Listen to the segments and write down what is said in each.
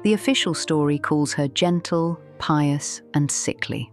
The official story calls her gentle, pious, and sickly.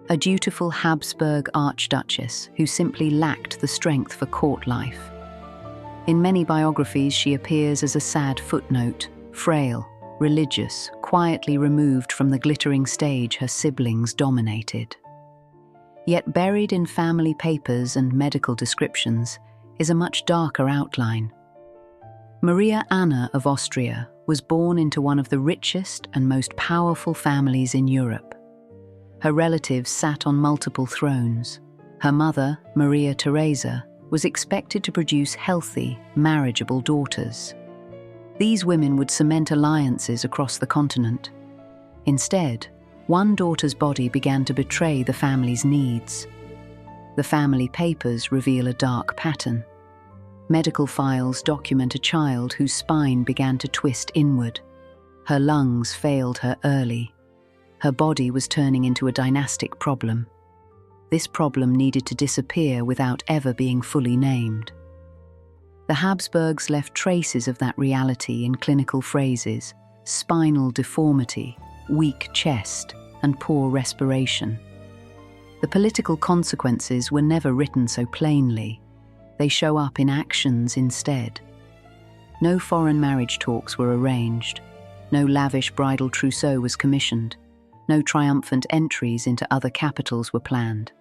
A dutiful Habsburg archduchess who simply lacked the strength for court life. In many biographies, she appears as a sad footnote, frail, religious, quietly removed from the glittering stage her siblings dominated. Yet buried in family papers and medical descriptions is a much darker outline. Maria Anna of Austria was born into one of the richest and most powerful families in Europe. Her relatives sat on multiple thrones. Her mother, Maria Theresa, was expected to produce healthy, marriageable daughters. These women would cement alliances across the continent. Instead, one daughter's body began to betray the family's needs. The family papers reveal a dark pattern. Medical files document a child whose spine began to twist inward. Her lungs failed her early. Her body was turning into a dynastic problem. This problem needed to disappear without ever being fully named. The Habsburgs left traces of that reality in clinical phrases: spinal deformity, weak chest, and poor respiration. The political consequences were never written so plainly. They show up in actions instead. No foreign marriage talks were arranged. No lavish bridal trousseau was commissioned. No triumphant entries into other capitals were planned.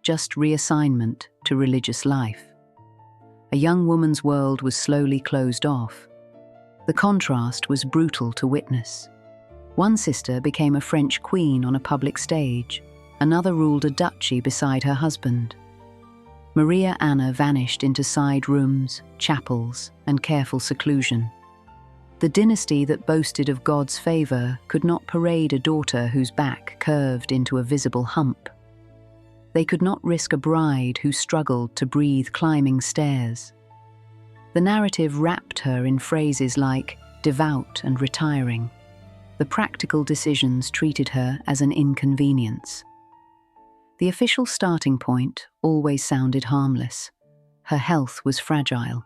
Just reassignment to religious life. A young woman's world was slowly closed off. The contrast was brutal to witness. One sister became a French queen on a public stage. Another ruled a duchy beside her husband. Maria Anna vanished into side rooms, chapels, and careful seclusion. The dynasty that boasted of God's favor could not parade a daughter whose back curved into a visible hump. They could not risk a bride who struggled to breathe climbing stairs. The narrative wrapped her in phrases like devout and retiring. The practical decisions treated her as an inconvenience. The official starting point always sounded harmless. Her health was fragile.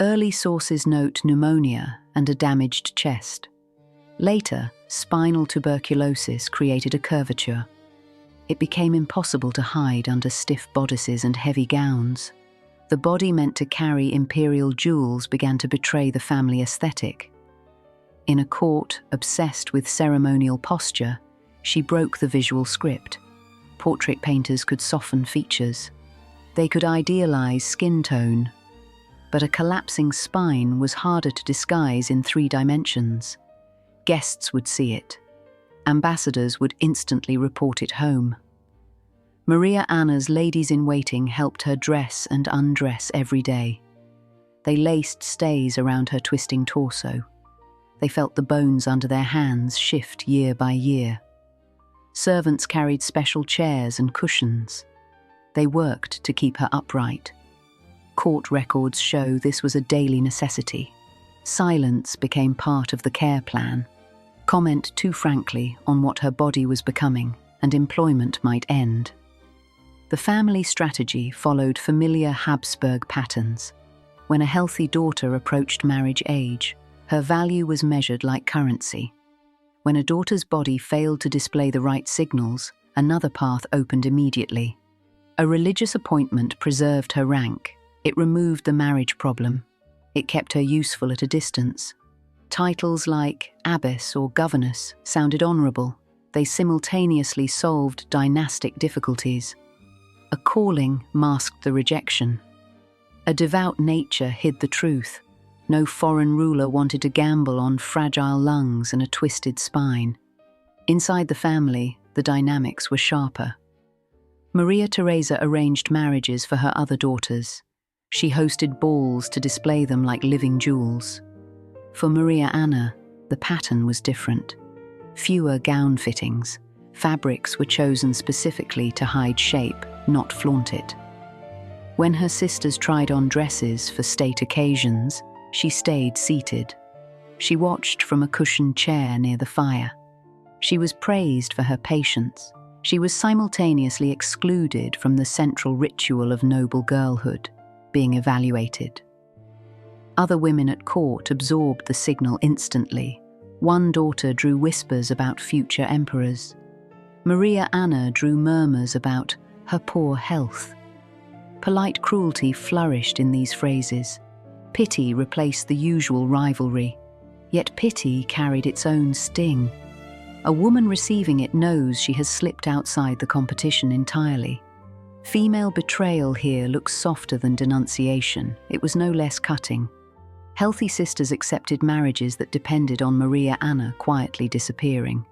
Early sources note pneumonia and a damaged chest. Later, spinal tuberculosis created a curvature. It became impossible to hide under stiff bodices and heavy gowns. The body meant to carry imperial jewels began to betray the family aesthetic. In a court obsessed with ceremonial posture, she broke the visual script. Portrait painters could soften features. They could idealize skin tone. But a collapsing spine was harder to disguise in 3 dimensions. Guests would see it. Ambassadors would instantly report it home. Maria Anna's ladies-in-waiting helped her dress and undress every day. They laced stays around her twisting torso. They felt the bones under their hands shift year by year. Servants carried special chairs and cushions. They worked to keep her upright. Court records show this was a daily necessity. Silence became part of the care plan. Comment too frankly on what her body was becoming, and employment might end. The family strategy followed familiar Habsburg patterns. When a healthy daughter approached marriage age, her value was measured like currency. When a daughter's body failed to display the right signals, another path opened immediately. A religious appointment preserved her rank. It removed the marriage problem. It kept her useful at a distance. Titles like abbess or governess sounded honorable. They simultaneously solved dynastic difficulties. A calling masked the rejection. A devout nature hid the truth. No foreign ruler wanted to gamble on fragile lungs and a twisted spine. Inside the family, the dynamics were sharper. Maria Theresa arranged marriages for her other daughters. She hosted balls to display them like living jewels. For Maria Anna, the pattern was different. Fewer gown fittings. Fabrics were chosen specifically to hide shape, not flaunt it. When her sisters tried on dresses for state occasions, she stayed seated. She watched from a cushioned chair near the fire. She was praised for her patience. She was simultaneously excluded from the central ritual of noble girlhood, being evaluated. Other women at court absorbed the signal instantly. One daughter drew whispers about future emperors. Maria Anna drew murmurs about her poor health. Polite cruelty flourished in these phrases. Pity replaced the usual rivalry. Yet pity carried its own sting. A woman receiving it knows she has slipped outside the competition entirely. Female betrayal here looks softer than denunciation. It was no less cutting. Healthy sisters accepted marriages that depended on Maria Anna quietly disappearing.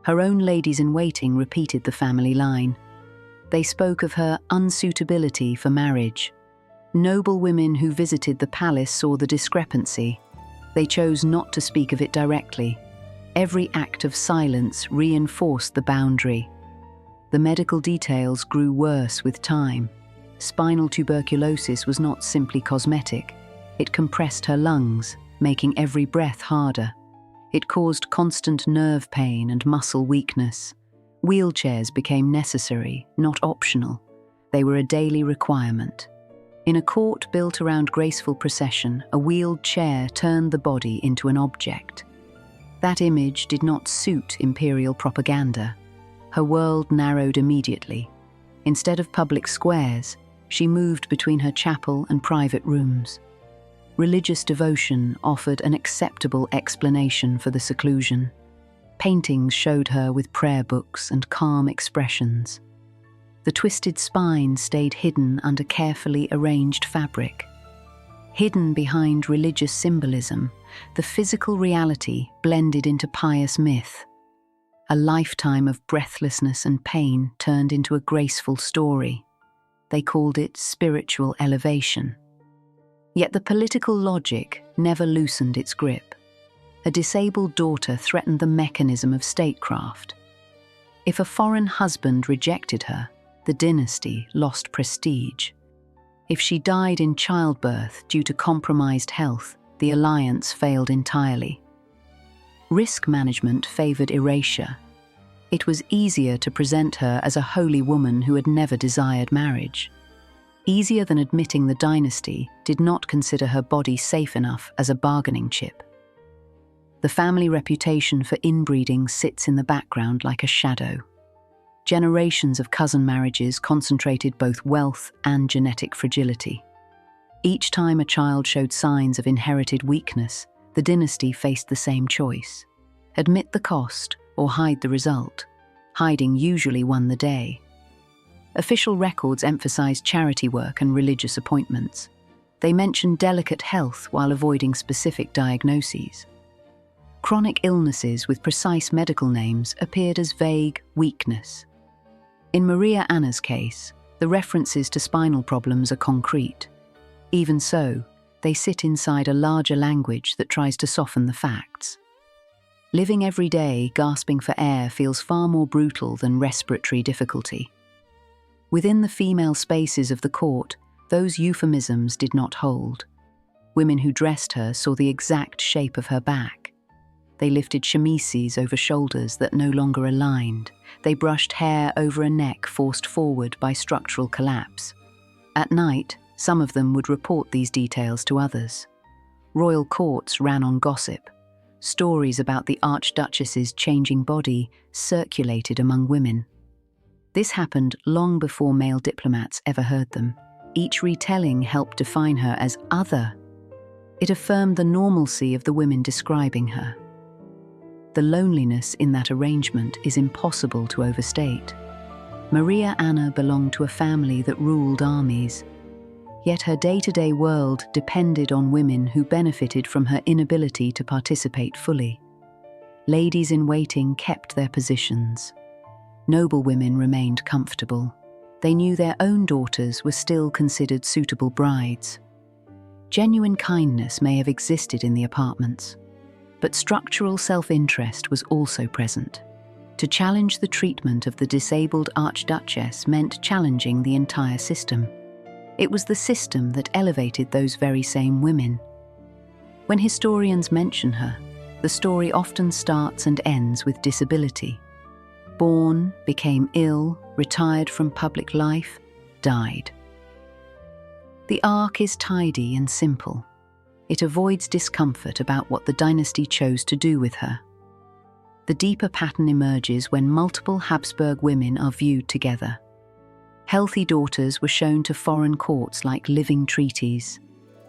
Her own ladies-in-waiting repeated the family line. They spoke of her unsuitability for marriage. Noble women who visited the palace saw the discrepancy. They chose not to speak of it directly. Every act of silence reinforced the boundary. The medical details grew worse with time. Spinal tuberculosis was not simply cosmetic. It compressed her lungs, making every breath harder. It caused constant nerve pain and muscle weakness. Wheelchairs became necessary, not optional. They were a daily requirement. In a court built around graceful procession, a wheeled chair turned the body into an object. That image did not suit imperial propaganda. Her world narrowed immediately. Instead of public squares, she moved between her chapel and private rooms. Religious devotion offered an acceptable explanation for the seclusion. Paintings showed her with prayer books and calm expressions. The twisted spine stayed hidden under carefully arranged fabric. Hidden behind religious symbolism, the physical reality blended into pious myth. A lifetime of breathlessness and pain turned into a graceful story. They called it spiritual elevation. Yet the political logic never loosened its grip. A disabled daughter threatened the mechanism of statecraft. If a foreign husband rejected her, the dynasty lost prestige. If she died in childbirth due to compromised health, the alliance failed entirely. Risk management favored erasure. It was easier to present her as a holy woman who had never desired marriage. Easier than admitting the dynasty did not consider her body safe enough as a bargaining chip. The family reputation for inbreeding sits in the background like a shadow. Generations of cousin marriages concentrated both wealth and genetic fragility. Each time a child showed signs of inherited weakness, the dynasty faced the same choice: admit the cost or hide the result. Hiding usually won the day. Official records emphasized charity work and religious appointments. They mentioned delicate health while avoiding specific diagnoses. Chronic illnesses with precise medical names appeared as vague weakness. In Maria Anna's case, the references to spinal problems are concrete. Even so, they sit inside a larger language that tries to soften the facts. Living every day gasping for air feels far more brutal than respiratory difficulty. Within the female spaces of the court, those euphemisms did not hold. Women who dressed her saw the exact shape of her back. They lifted chemises over shoulders that no longer aligned. They brushed hair over a neck forced forward by structural collapse. At night, some of them would report these details to others. Royal courts ran on gossip. Stories about the Archduchess's changing body circulated among women. This happened long before male diplomats ever heard them. Each retelling helped define her as other. It affirmed the normalcy of the women describing her. The loneliness in that arrangement is impossible to overstate. Maria Anna belonged to a family that ruled armies. Yet her day-to-day world depended on women who benefited from her inability to participate fully. Ladies-in-waiting kept their positions. Noble women remained comfortable. They knew their own daughters were still considered suitable brides. Genuine kindness may have existed in the apartments, but structural self-interest was also present. To challenge the treatment of the disabled Archduchess meant challenging the entire system. It was the system that elevated those very same women. When historians mention her, the story often starts and ends with disability. Born, became ill, retired from public life, died. The arc is tidy and simple. It avoids discomfort about what the dynasty chose to do with her. The deeper pattern emerges when multiple Habsburg women are viewed together. Healthy daughters were shown to foreign courts like living treaties.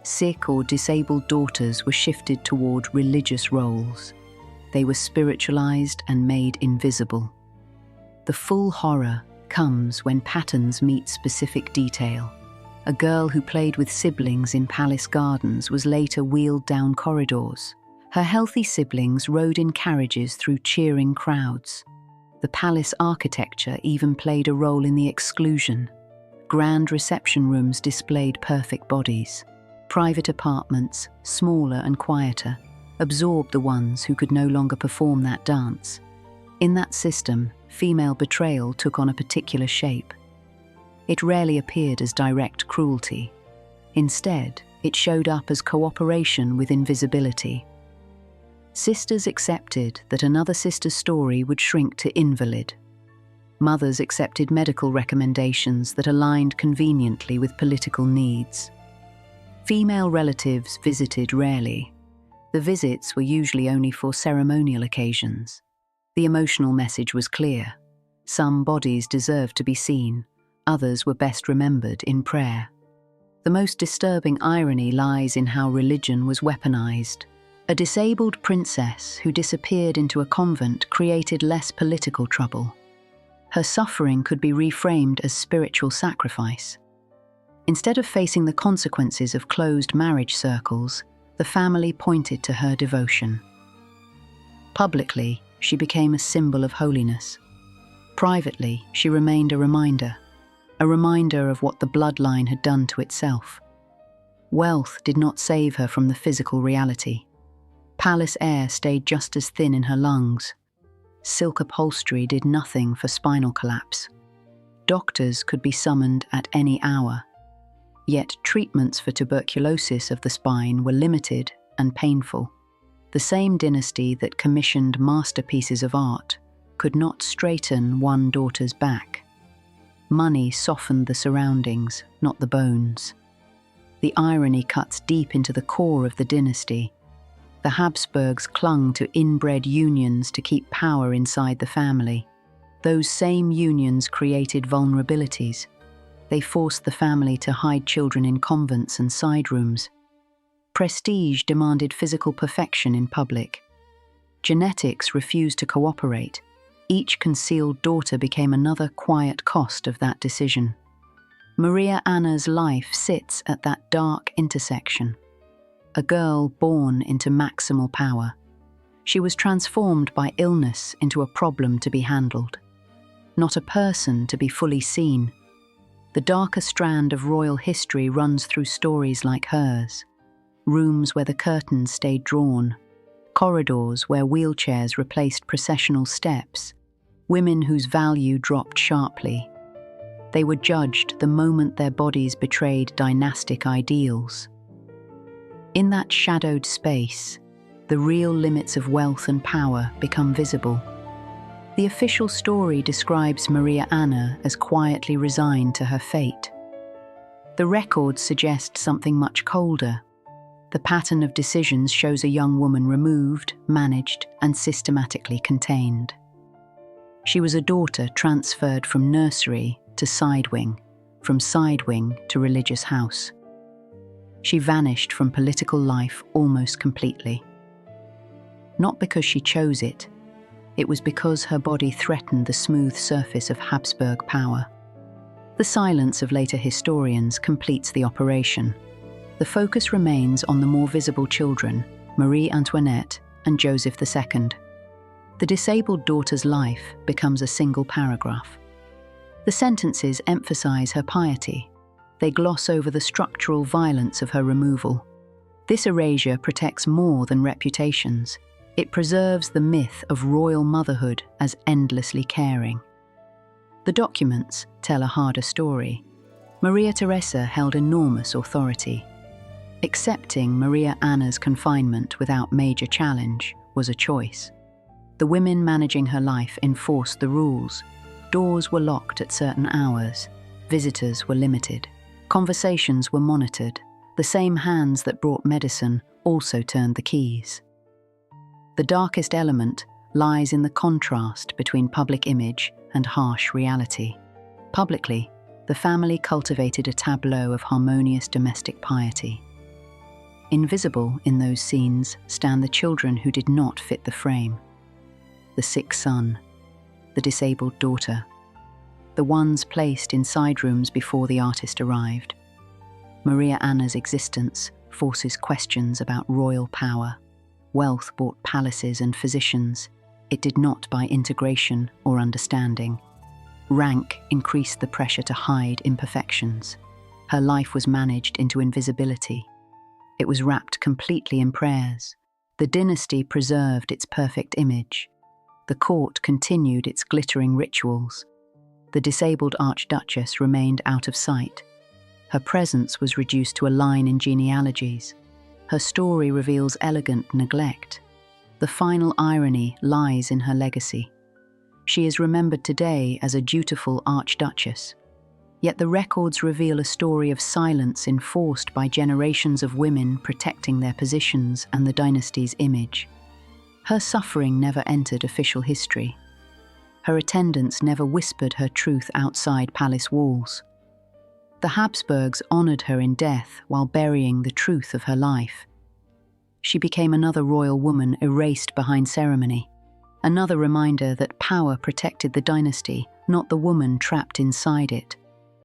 Sick or disabled daughters were shifted toward religious roles. They were spiritualized and made invisible. The full horror comes when patterns meet specific detail. A girl who played with siblings in palace gardens was later wheeled down corridors. Her healthy siblings rode in carriages through cheering crowds. The palace architecture even played a role in the exclusion. Grand reception rooms displayed perfect bodies. Private apartments, smaller and quieter, absorbed the ones who could no longer perform that dance. In that system, female betrayal took on a particular shape. It rarely appeared as direct cruelty. Instead, it showed up as cooperation with invisibility. Sisters accepted that another sister's story would shrink to invalid. Mothers accepted medical recommendations that aligned conveniently with political needs. Female relatives visited rarely. The visits were usually only for ceremonial occasions. The emotional message was clear. Some bodies deserved to be seen, others were best remembered in prayer. The most disturbing irony lies in how religion was weaponized. A disabled princess who disappeared into a convent created less political trouble. Her suffering could be reframed as spiritual sacrifice. Instead of facing the consequences of closed marriage circles, the family pointed to her devotion. Publicly, she became a symbol of holiness. Privately, she remained a reminder of what the bloodline had done to itself. Wealth did not save her from the physical reality. Palace air stayed just as thin in her lungs. Silk upholstery did nothing for spinal collapse. Doctors could be summoned at any hour. Yet treatments for tuberculosis of the spine were limited and painful. The same dynasty that commissioned masterpieces of art could not straighten one daughter's back. Money softened the surroundings, not the bones. The irony cuts deep into the core of the dynasty. The Habsburgs clung to inbred unions to keep power inside the family. Those same unions created vulnerabilities. They forced the family to hide children in convents and side rooms. Prestige demanded physical perfection in public. Genetics refused to cooperate. Each concealed daughter became another quiet cost of that decision. Maria Anna's life sits at that dark intersection. A girl born into maximal power. She was transformed by illness into a problem to be handled, not a person to be fully seen. The darker strand of royal history runs through stories like hers. Rooms where the curtains stayed drawn, corridors where wheelchairs replaced processional steps, women whose value dropped sharply. They were judged the moment their bodies betrayed dynastic ideals. In that shadowed space, the real limits of wealth and power become visible. The official story describes Maria Anna as quietly resigned to her fate. The records suggest something much colder. The pattern of decisions shows a young woman removed, managed, and systematically contained. She was a daughter transferred from nursery to side wing, from side wing to religious house. She vanished from political life almost completely. Not because she chose it, it was because her body threatened the smooth surface of Habsburg power. The silence of later historians completes the operation. The focus remains on the more visible children, Marie Antoinette and Joseph II. The disabled daughter's life becomes a single paragraph. The sentences emphasize her piety. They gloss over the structural violence of her removal. This erasure protects more than reputations. It preserves the myth of royal motherhood as endlessly caring. The documents tell a harder story. Maria Theresa held enormous authority. Accepting Maria Anna's confinement without major challenge was a choice. The women managing her life enforced the rules. Doors were locked at certain hours. Visitors were limited. Conversations were monitored. The same hands that brought medicine also turned the keys. The darkest element lies in the contrast between public image and harsh reality. Publicly, the family cultivated a tableau of harmonious domestic piety. Invisible in those scenes stand the children who did not fit the frame. The sick son, the disabled daughter, the ones placed in side rooms before the artist arrived. Maria Anna's existence forces questions about royal power. Wealth bought palaces and physicians. It did not buy integration or understanding. Rank increased the pressure to hide imperfections. Her life was managed into invisibility. It was wrapped completely in prayers. The dynasty preserved its perfect image. The court continued its glittering rituals. The disabled archduchess remained out of sight. Her presence was reduced to a line in genealogies. Her story reveals elegant neglect. The final irony lies in her legacy. She is remembered today as a dutiful archduchess. Yet the records reveal a story of silence enforced by generations of women protecting their positions and the dynasty's image. Her suffering never entered official history. Her attendants never whispered her truth outside palace walls. The Habsburgs honored her in death while burying the truth of her life. She became another royal woman erased behind ceremony, another reminder that power protected the dynasty, not the woman trapped inside it.